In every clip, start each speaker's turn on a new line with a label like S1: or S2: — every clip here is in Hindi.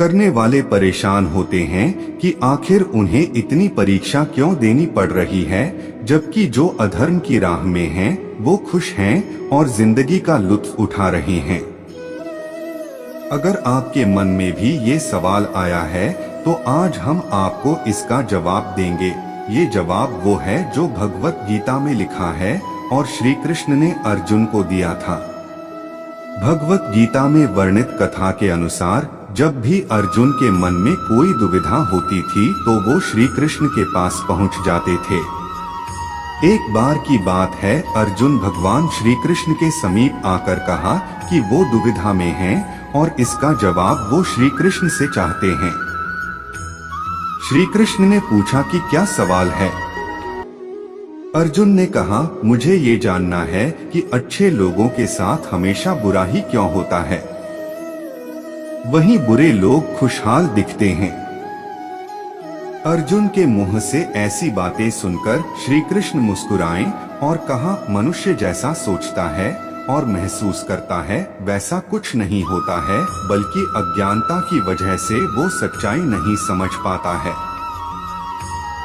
S1: करने वाले परेशान होते हैं कि आखिर उन्हें इतनी परीक्षा क्यों देनी पड़ रही है, जबकि जो अधर्म की राह में हैं, वो खुश हैं और जिंदगी का लुत्फ उठा रहे हैं। अगर आपके मन में भी ये सवाल आया है तो आज हम आपको इसका जवाब देंगे। ये जवाब वो है जो भगवत गीता में लिखा है और श्री कृष्ण ने अर्जुन को दिया था। भगवत गीता में वर्णित कथा के अनुसार जब भी अर्जुन के मन में कोई दुविधा होती थी तो वो श्री कृष्ण के पास पहुंच जाते थे। एक बार की बात है, अर्जुन भगवान श्री कृष्ण के समीप आकर कहा कि वो दुविधा में हैं और इसका जवाब वो श्री कृष्ण से चाहते हैं। श्री कृष्ण ने पूछा कि क्या सवाल है। अर्जुन ने कहा, मुझे ये जानना है कि अच्छे लोगों के साथ हमेशा बुरा ही क्यों होता है, वहीं बुरे लोग खुशहाल दिखते हैं। अर्जुन के मुंह से ऐसी बातें सुनकर श्री कृष्ण मुस्कुराए और कहा, मनुष्य जैसा सोचता है और महसूस करता है वैसा कुछ नहीं होता है, बल्कि अज्ञानता की वजह से वो सच्चाई नहीं समझ पाता है।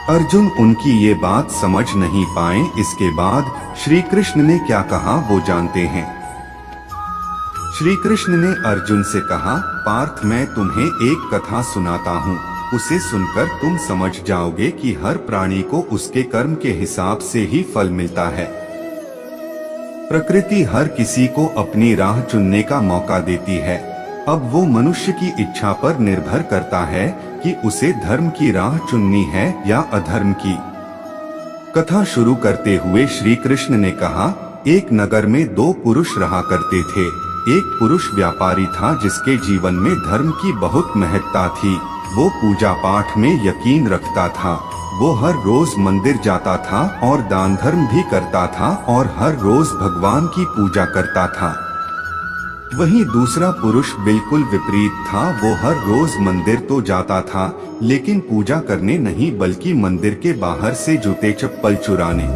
S1: अर्जुन उनकी ये बात समझ नहीं पाए। इसके बाद श्री कृष्ण ने क्या कहा वो जानते हैं। श्री कृष्ण ने अर्जुन से कहा, पार्थ मैं तुम्हें एक कथा सुनाता हूँ, उसे सुनकर तुम समझ जाओगे कि हर प्राणी को उसके कर्म के हिसाब से ही फल मिलता है। प्रकृति हर किसी को अपनी राह चुनने का मौका देती है। अब वो मनुष्य की इच्छा पर निर्भर करता है कि उसे धर्म की राह चुननी है या अधर्म की। कथा शुरू करते हुए श्री कृष्ण ने कहा, एक नगर में दो पुरुष रहा करते थे। एक पुरुष व्यापारी था जिसके जीवन में धर्म की बहुत महत्ता थी। वो पूजा पाठ में यकीन रखता था। वो हर रोज मंदिर जाता था और दान धर्म भी करता था और हर रोज भगवान की पूजा करता था। वहीं दूसरा पुरुष बिल्कुल विपरीत था। वो हर रोज मंदिर तो जाता था लेकिन पूजा करने नहीं, बल्कि मंदिर के बाहर से जूते चप्पल चुराने।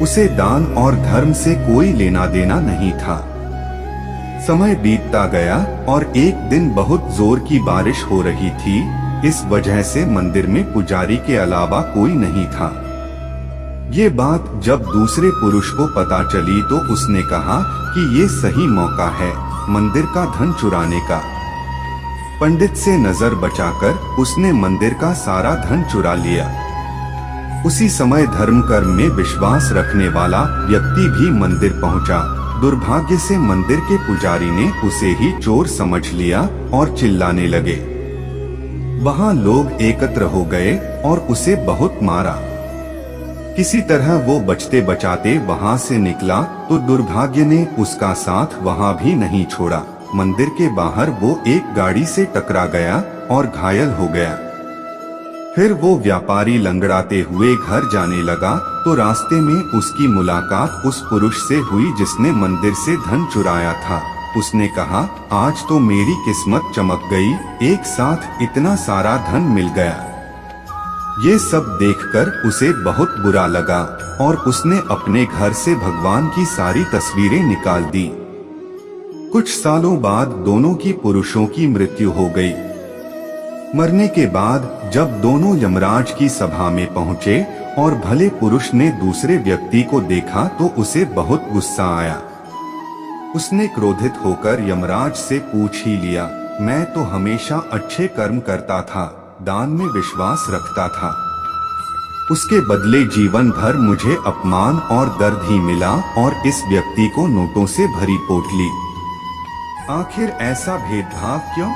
S1: उसे दान और धर्म से कोई लेना देना नहीं था। समय बीतता गया और एक दिन बहुत जोर की बारिश हो रही थी। इस वजह से मंदिर में पुजारी के अलावा कोई नहीं था। ये बात जब दूसरे पुरुष को पता चली तो उसने कहा कि ये सही मौका है मंदिर का धन चुराने का। पंडित से नजर बचाकर उसने मंदिर का सारा धन चुरा लिया। उसी समय धर्म कर्म में विश्वास रखने वाला व्यक्ति भी मंदिर पहुंचा। दुर्भाग्य से मंदिर के पुजारी ने उसे ही चोर समझ लिया और चिल्लाने लगे। वहां लोग एकत्र हो गए और उसे बहुत मारा। किसी तरह वो बचते बचाते वहां से निकला तो दुर्भाग्य ने उसका साथ वहां भी नहीं छोड़ा। मंदिर के बाहर वो एक गाड़ी से टकरा गया और घायल हो गया। फिर वो व्यापारी लंगड़ाते हुए घर जाने लगा तो रास्ते में उसकी मुलाकात उस पुरुष से हुई जिसने मंदिर से धन चुराया था। उसने कहा, आज तो मेरी किस्मत चमक गई, एक साथ इतना सारा धन मिल गया। ये सब देखकर उसे बहुत बुरा लगा और उसने अपने घर से भगवान की सारी तस्वीरें निकाल दी। कुछ सालों बाद दोनों की पुरुषों की मृत्यु हो गई। मरने के बाद जब दोनों यमराज की सभा में पहुंचे और भले पुरुष ने दूसरे व्यक्ति को देखा तो उसे बहुत गुस्सा आया। उसने क्रोधित होकर यमराज से पूछ ही लिया, मैं तो हमेशा अच्छे कर्म करता था, दान में विश्वास रखता था, उसके बदले जीवन भर मुझे अपमान और दर्द ही मिला और इस व्यक्ति को नोटों से भरी पोटली। आखिर ऐसा भेदभाव क्यों?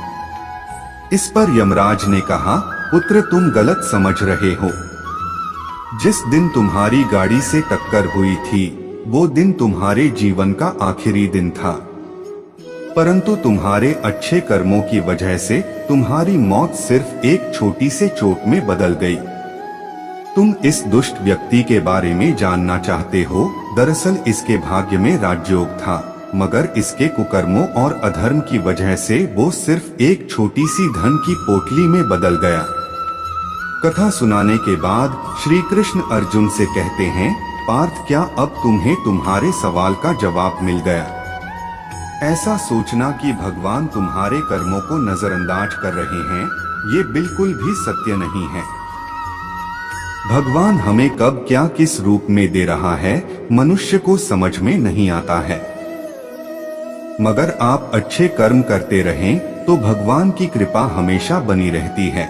S1: इस पर यमराज ने कहा, पुत्र तुम गलत समझ रहे हो। जिस दिन तुम्हारी गाड़ी से टक्कर हुई थी वो दिन तुम्हारे जीवन का आखिरी दिन था, परंतु तुम्हारे अच्छे कर्मों की वजह से तुम्हारी मौत सिर्फ एक छोटी से चोट में बदल गई। तुम इस दुष्ट व्यक्ति के बारे में जानना चाहते हो। दरअसल इसके भाग्य में राजयोग था, मगर इसके कुकर्मों और अधर्म की वजह से वो सिर्फ एक छोटी सी धन की पोटली में बदल गया। कथा सुनाने के बाद श्री कृष्ण अर्जुन से कहते हैं, पार्थ क्या अब तुम्हें तुम्हारे सवाल का जवाब मिल गया? ऐसा सोचना कि भगवान तुम्हारे कर्मों को नजरअंदाज कर रहे हैं, ये बिल्कुल भी सत्य नहीं है। भगवान हमें कब क्या किस रूप में दे रहा है, मनुष्य को समझ में नहीं आता है। मगर आप अच्छे कर्म करते रहें तो भगवान की कृपा हमेशा बनी रहती है।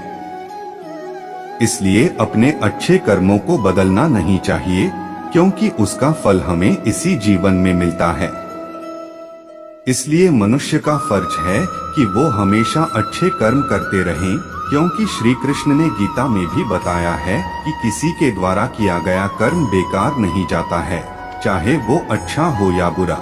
S1: इसलिए अपने अच्छे कर्मों को बदलना नहीं चाहिए, क्योंकि उसका फल हमें इसी जीवन में मिलता है। इसलिए मनुष्य का फर्ज है कि वो हमेशा अच्छे कर्म करते रहें, क्योंकि श्री कृष्ण ने गीता में भी बताया है कि किसी के द्वारा किया गया कर्म बेकार नहीं जाता है, चाहे वो अच्छा हो या बुरा।